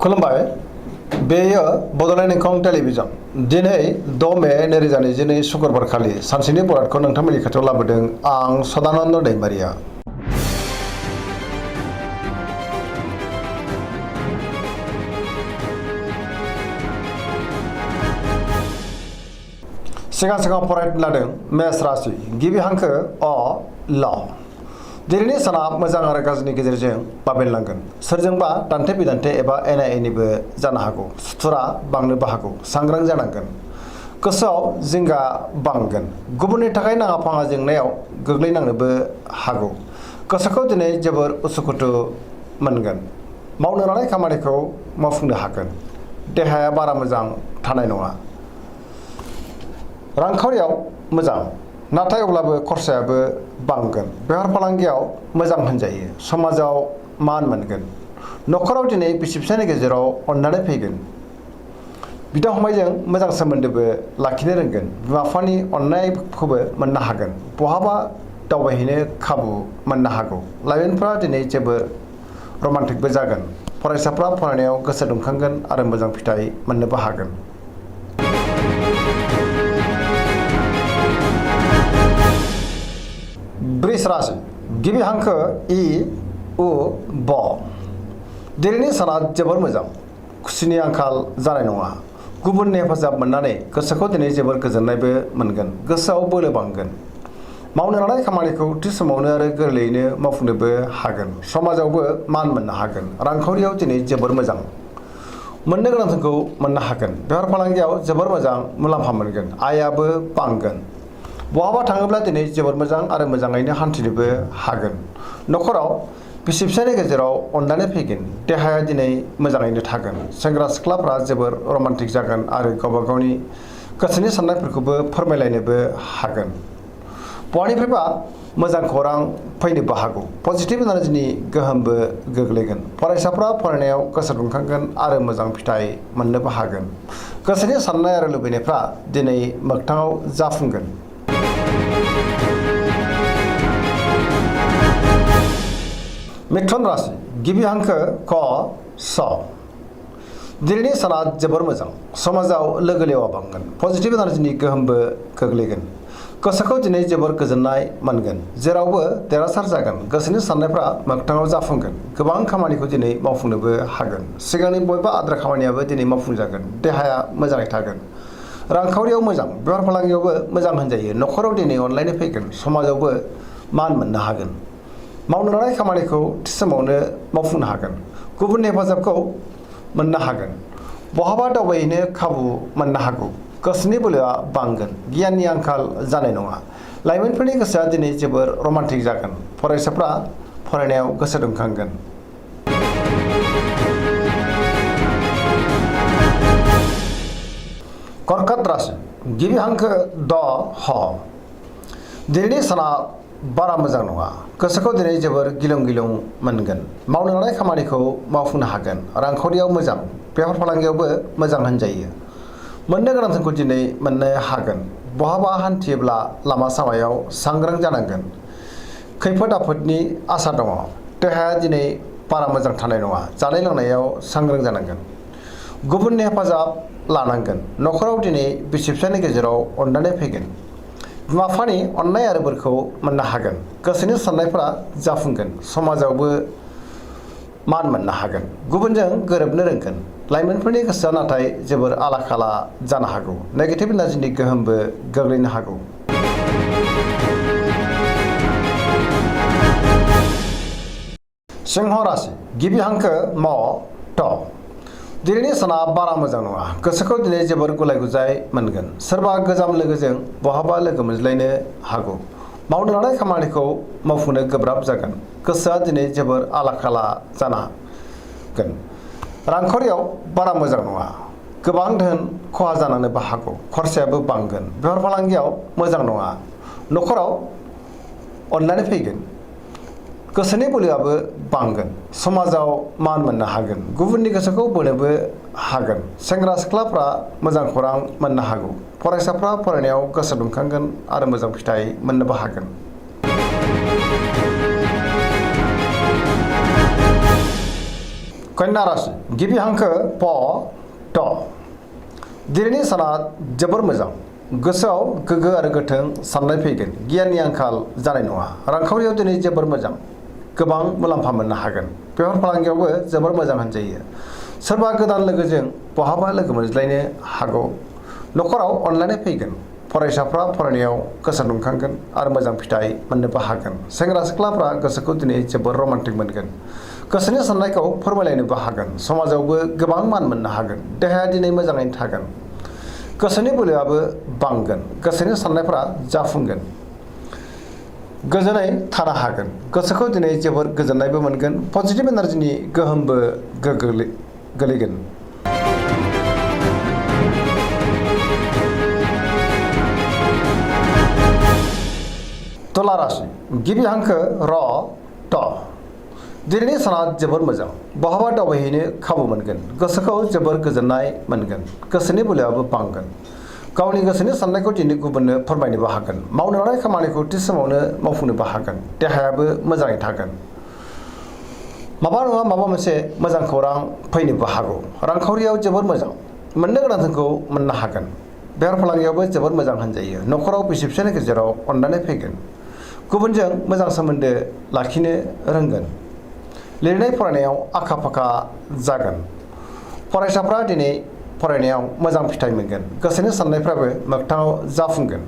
खुलुमबाय बेयो बड'लेण्ड इंखं टेलिभिजन दिनै 6 मे 2022 शुक्रबार खालि सानसेनि बरादखौ नोंथांमोननि खाथियाव लाबोदों आं सदानन्द दैमारिया। सिगां फरायनो लादों मेष राशि गिबि हांखो अ ल। दिनैनि साना मोजां आरो गाज्रिनि गेजेरजों बाबेनलांगोन। सोरजोंबा दान्थे बिदान्थे एबा एना एनिबो जानो हागौ। सुथुरा बांनोबो हागौ। सांग्रां जानांगोन। गोसोआव जिंगा बांगोन। गुबुननि थाखाय नाङा फाङा जेंनायाव गोग्लैनांनोबो हागौ। गोसोखौ दिनै जोबोर उसुखुथु मोनगोन। मावनो लानाय खामानिखौ मावफुंनो हागोन। देहाया बारा मोजां थानाय नङा। रांखावरियाव मोजां नाथाय अब्लाबो खरसायाबो बांगोन। बेफार फालांगियाव मोजां होनजायो। समाजाव मान मोनगोन। न'खराव दिनै बिसि फिसायनि गेजेराव अननानै फैगोन। बिदा फंबायजों मोजां सोमोन्दोबो लाखिनो रोंगोन। बिमा बिफानि अननायखौबो मोननो हागोन। बहाबा दावबायहैनो खाबु मोननो हागौ। लाइमोनफ्रा दिनै जोबोर रमान्टिकबो जागोन। फरायसाफ्रा फरायनायाव गोसो दुंखांगोन आरो मोजां फिथाइ मोननोबो हागोन। वृष राशि गिबि हांखो इ उ ब। दिनैनि साना जोबोर मोजां। खुसिनि आंखाल जानाय नङा। गुबुननि हेफाजाब मोननानै गोसोखौ दिनै जोबोर गोजोननायबो मोनगोन। गोसोआव बोलो बांगोन। मावनो लानाय खामानिखौ थि समावनो आरो गोरलैयैनो मावफुंनोबो हागोन। समाजावबो मान मोननो हागोन। रांखावरियाव दिनै जोबोर मोजां। मोननो गोनांखौ मोननो हागोन। बेफार फालांगियाव जोबोर मोजां मुलाम्फा मोनगोन। आयाबो बांगोन। बहाबा थाङोब्ला दिनै जोबोर मोजां आरो मोजाङैनो हान्थिनोबो हागोन। न'खराव बिसि फिसायनि गेजेराव अननानै फैगोन। देहाया दिनै मोजाङैनो थागोन। सेंग्रा सिख्लाफ्रा जोबोर रमान्टिक जागोन आरो गावबा गावनि गोसोनि साननायफोरखौबो फोरमायलायनोबो हागोन। बहानिफ्रायबा मोजां खौरां फैनोबो हागौ। पजिटिभ एनार्जिनि गोहोमबो गोग्लैगोन। फरायसाफ्रा फरायनायाव गोसो दुंखांगोन आरो मोजां फिथाइ मोननोबो हागोन। गोसोनि साननाय आरो लुबैनायफ्रा दिनै मोगथाङाव जाफुंगोन। मिथुन राशि गिबि हांखो क स। दिनैनि साना जोबोर मोजां। समाजाव लोगो लेवा बांगोन। पजिटिभ एनार्जिनि गोहोमबो गोग्लैगोन। गोसोखौ दिनै जोबोर गोजोननाय मोनगोन। जेरावबो देरहासार जागोन। गोसोनि साननायफ्रा मोगथाङाव जाफुंगोन। गोबां खामानिखौ दिनै मावफुंनोबो हागोन। सिगांनि बबेबा आद्रा खामानियाबो दिनै मावफुंजागोन। देहाया मोजाङै थागोन। रांखावरियाव मोजां। बेफार फालांगियावबो मोजां होनजायो। न'खराव दिनै अनलायनो फैगोन। समाजावबो मान मोननो हागोन। मावनो लानाय खामानिखौ थि समावनो मावफुंनो हागोन। गुबुननि हेफाजाबखौ मोननो हागोन। बहाबा दावबायहैनो खाबु मोननो हागौ। गोसोनि बोलोआ बांगोन। गियाननि आंखाल जानाय नङा। लाइमोनफोरनि गोसोआ दिनै जोबोर रमान्टिक जागोन। फरायसाफ्रा फरायनायाव गोसो दुंखांगोन। कर्कट राशि गिबि हांखो द ह। दिनैनि साना बारा मोजां नङा। गोसोखौ दिनै जोबोर गिलुं गिलुं मोनगोन। मावनो लानाय खामानिखौ मावफुंनो हागोन। रांखावरियाव मोजां। बेफार फालांगियावबो मोजां होनजायो। मोननो गोनांखौ दिनै मोननो हागोन। बहाबा हान्थियोब्ला लामा सामायाव सांग्रां जानांगोन। खैफोद आफोदनि आसा दङ। देहाया दिनै बारा मोजां थानाय नङा। जानाय लोंनायाव सांग्रां जानांगोन। गुबुननि हेफाजाब लानांगोन। न'खराव दिनै बिसि फिसायनि गेजेराव अननानै फैगोन। बिमा बिफानि अननाय आरो बोरखौ मोननो हागोन। गोसोनि साननायफ्रा जाफुंगोन। समाजावबो मान मोननो हागोन। गुबुनजों गोरोबनो रोंगोन। लाइमोनफोरनि गोसोआ नाथाय जोबोर आला खाला जानो हागौ। नेगेटिभ एनार्जिनि गोहोमबो गोग्लैनो हागौ। सिंह राशि गिबि हांखो म थ। दिनैनि साना बारा मोजां नङा। गोसोखौ दिनै जोबोर गुलाय गुजाय मोनगोन। सोरबा गोजाम लोगोजों बहाबा लोगो मोनज्लायनो हागौ। मावनो लानाय खामानिखौ मावफुंनो गोब्राब जागोन। गोसोआ दिनै जोबोर आला खाला जागोन। रांखावरियाव बारा मोजां नङा। गोबां धोन खहा जानोबो हागौ। खरसायाबो बांगोन। बेफार फालांगियाव मोजां नङा। न'खराव अननानै फैगोन। गोसोनि बोलोआबो बांगोन। समाजाव मान मोननो हागोन। गुबुननि गोसोखौ बोनोबो हागोन। सेंग्रा सिख्लाफ्रा मोजां खौरां मोननो हागौ। फरायसाफ्रा फरायनायाव गोसो दुंखांगोन आरो मोजां फिथाइ मोननोबो हागोन। कन्या राशि गिबि हांखो प ट दिनैनि साना जोबोर मोजां गोसोआव गोगो आरो गोथों साननाय फैगोन गियाननि आंखाल जानाय नङा रांखावरियाव दिनै जोबोर मोजां गोबां मुलाम्फा मोननो हागोन बेफार फालांगियावबो जोबोर मोजां होनजायो सोरबा गोदान लोगोजों बहाबा लोगो मोनज्लायनो हागौ नखराव अनलायनाय फैगोन फरायसाफ्रा फरायनायाव गोसो दुंखांगोन आरो मोजां फिथाइ मोननोबो हागोन सेंग्रा सिख्लाफ्रा गोसोखौ दिनै जोबोर रमान्टिक मोनगोन गोसोनि साननायखौ फोरमायलायनोबो हागोन समाजावबो गोबां मान मोननो हागोन देहाया दिनै मोजाङैनो थागोन गोसोनि बोलोआबो बांगोन गोसोनि साननायफ्रा जाफुंगोन गोजोनै थानो हागोन गोसोखौ दिनै जोबोर गोजोननायबो मोनगोन पजिटिभ एनार्जिनि गोहोमबो गोलैगोन तुला राशि गिबि हांखो र ट दिनैनि साना जोबोर मोजां बहाबा दावबायहैनो खाबु मोनगोन गोसोखौ जोबोर गोजोननाय मोनगोन गोसोनि बोलोआबो बांगोन गावनि गोसोनि साननायखौ दिनै गुबुननो फोरमायनोबो हागोन मावनो लानाय खामानिखौ थि समावनो मावफुंनोबो हागोन देहायाबो मोजाङै थागोन माबा नङा माबा मोनसे मोजां खौरां फैनोबो हागौ रांखावरियाव जोबोर मोजां मोननो गोनांखौ मोननो हागोन बेफार फालांगियावबो जोबोर मोजां होनजायो नखराव बिसि फिसायनि गेजेराव अनलायनाय फैगोन गुबुनजों मोजां सोमोन्दो लाखिनो रोंगोन लिरनाय फरायनायाव आखा फाखा जागोन फरायसाफ्रा दिनै फरायनायाव मोजां फिथाइ मोनगोन गोसोनि साननायफ्राबो मोगथाङाव जाफुंगोन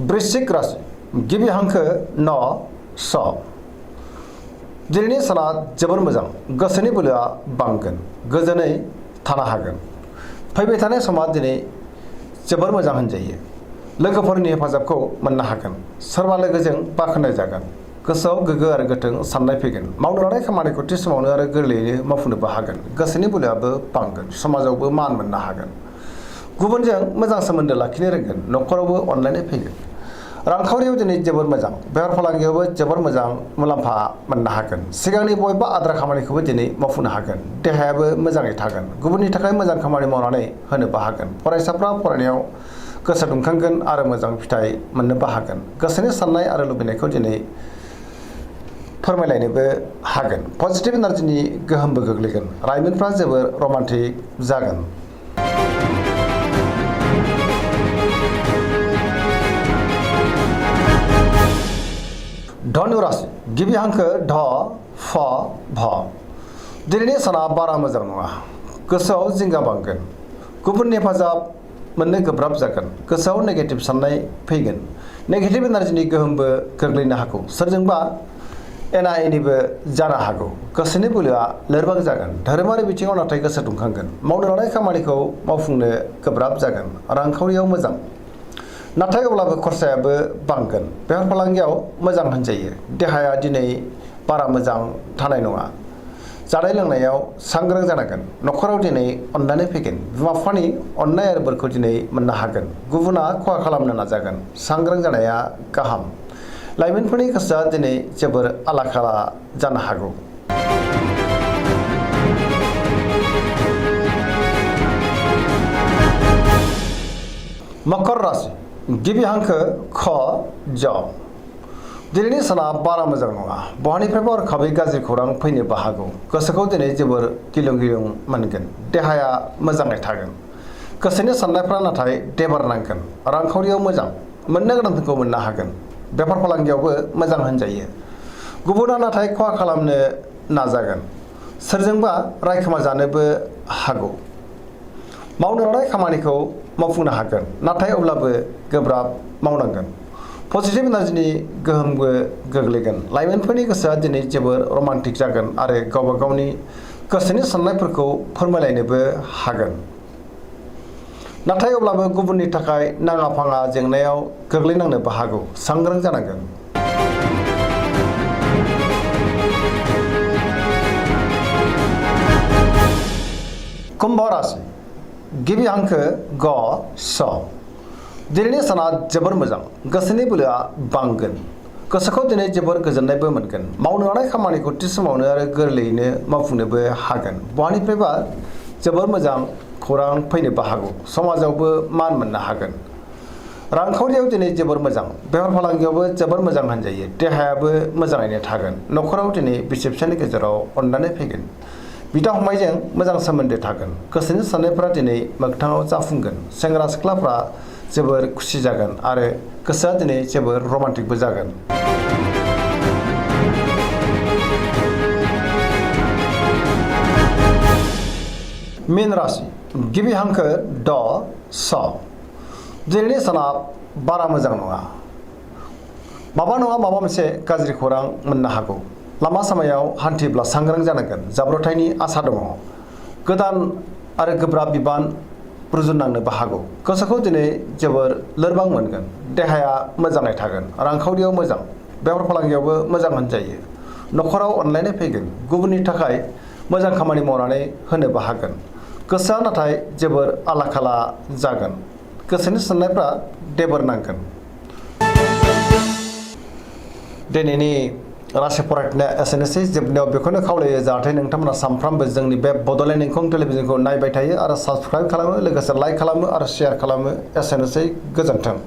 वृश्चिक राशि गिबि हांखो न स दिनैनि साना जोबोर मोजां गोसोनि बोलोआ बांगोन गोजोनै थानो हागोन फैबाय थानाय समा दिनै जोबोर मोजां होनजायो लोगोफोरनि हेफाजाबखौ मोननो हागोन सोरबा लोगोजों बाख्नाय जागोन गोसोआव गोगो आरो गोथों साननाय फैगोन मावनो लानाय खामानिखौ थि समावनो आरो गोरलैयैनो मावफुंनोबो हागोन गोसोनि बोलोआबो बांगोन समाजावबो मान मोननो हागोन गुबुनजों मोजां सोमोन्दो लाखिनो रोंगोन नखरावबो अनलायनाय फैगोन रांखावरियाव दिनै जोबोर मोजां बेफार फालांगियावबो जोबोर मोजां मुलाम्फा मोननो हागोन सिगांनि बबेबा आद्रा खामानिखौबो दिनै मावफुंनो हागोन देहायाबो मोजाङै थागोन गुबुननि थाखाय मोजां खामानि मावनानै होनोबो हागोन फरायसाफ्रा फरायनायाव गोसो दुंखांगोन आरो मोजां फिथाइ मोननोबो हागोन गोसोनि साननाय आरो लुबैनायखौ दिनै फोरमायलायनोबो हागोन पजिटिभ एनार्जिनि गोहोमबो गोग्लैगोन लाइमोनफ्रा जोबोर रमान्टिक जागोन धनु राशि गिबि हांखो ढ फ भ दिनैनि साना बारा मोजां नङा गोसोआव जिंगा बांगोन गुबुननि हेफाजाब मोननो गोब्राब जागोन गोसोआव नेगेटिभ साननाय फैगोन नेगेटिभ एनार्जिनि गोहोमबो गोग्लैनो हागौ सोरजोंबा एना एनिबो जानो हागौ गोसोनि बोलोआ लोरबां जागोन धोरोमारि बिथिङाव नाथाय गोसो दुंखांगोन मावनो लानाय खामानिखौ मावफुंनो गोब्राब जागोन रांखावरियाव मोजां नाथाय अब्लाबो खरसायाबो बांगोन बेफार फालांगियाव मोजां होनजायो देहाया दिनै बारा मोजां थानाय नङा जानाय लोंनायाव सांग्रां जानांगोन नखराव दिनै अनलायनाय फैगोन बिमा बिफानि अननाय आरो बोरखौ दिनै मोननो हागोन गुबुना खहा खालामनो नाजागोन सांग्रां जानाया गाहाम लाइमोनफोरनि गोसोआ दिनै जोबोर आला खाला जानो हागौ मकर राशि गिबि हांखो ख ज दिनैनि साना बारा मोजां नङा बहानिफ्रायबो हरखाबै गाज्रि खौरां फैनोबो हागौ गोसोखौ दिनै जोबोर गिलुं गिलुं मोनगोन देहाया मोजाङै थागोन गोसोनि साननायफ्रा नाथाय देबार नांगोन रांखावरियाव मोजां मोननो गोनांखौ मोननो हागोन बेफार फालांगियावबो मोजां होनजायो गुबुना नाथाय खहा खालामनो नाजागोन सोरजोंबा रायखोमा जानोबो हागौ मावनो लानाय खामानिखौ मावफुंनो हागोन नाथाय अब्लाबो गोब्राब मावनांगोन पजिटिभ एनार्जिनि गोहोमबो गोग्लैगोन लाइमोनफोरनि गोसोआ दिनै जोबोर रमान्टिक जागोन आरो गावबा गावनि गोसोनि साननायफोरखौ फोरमायलायनोबो हागोन नाथाय अब्लाबो गुबुननि थाखाय नाङा फाङा जेंनायाव गोग्लैनांनोबो हागौ सांग्रां जानांगोन कुम्भ राशि गिबि हांखो ग स दिनैनि साना जोबोर मोजां गोसोनि बोलोआ बांगोन गोसोखौ दिनै जोबोर गोजोननायबो मोनगोन मावनो लानाय खामानिखौ थि समावनो आरो गोरलैयैनो मावफुंनोबो हागोन बहानिफ्रायबा जोबोर मोजां खौरां फैनोबो हागौ समाजावबो मान मोननो हागोन रांखावरियाव दिनै जोबोर मोजां, बेफार फालांगियावबो जोबोर मोजां होनजायो, देहायाबो मोजाङैनो थागोन, न'खराव दिनै बिसि फिसायनि गेजेराव अननानै फैगोन, बिदा फंबायजों मोजां सोमोन्दो थागोन, गोसोनि साननायफ्रा दिनै मोगथाङाव जाफुंगोन, सेंग्रा सिख्लाफ्रा जोबोर खुसि जागोन आरो गोसोआ दिनै जोबोर रमान्टिकबो जागोन। मीन राशि गिबि हांखो ड स। दिनैनि साना बारा मोजां नङा, माबा नङा माबा मोनसे गाज्रि खौरां मोननो हागौ। लामा सामायाव हान्थिब्ला सांग्रां जानांगोन, जाब्रबथायनि आसा दङ। गोदान आरो गोब्राब बिबान रुजुननांनोबो हागौ। गोसोखौ दिनै जोबोर लोरबां मोनगोन, देहाया मोजाङै थागोन, रांखावरियाव मोजां, बेफार फालांगियावबो मोजां होनजायो, न'खराव अनलायनाय फैगोन, गुबुननि थाखाय मोजां खामानि मावनानै होनोबो हागोन, गोसोआ नाथाय जोबोर आला खाला जागोन, गोसोनि साननायफ्रा देबोर नांगोन। दिनैनि राशि फरायनाया एसेनोसै। जोबनायाव बेखौनो खावलायो जाहाथे नोंथांमोना सानफ्रामबो जोंनि बे बड'लेण्ड इंखं टेलिभिजनखौ नायबाय थायो आरो साबस्क्राइब खालामो, लोगोसे लाइक खालामो आरो शेयार खालामो। एसेनोसै, गोजोन्थों।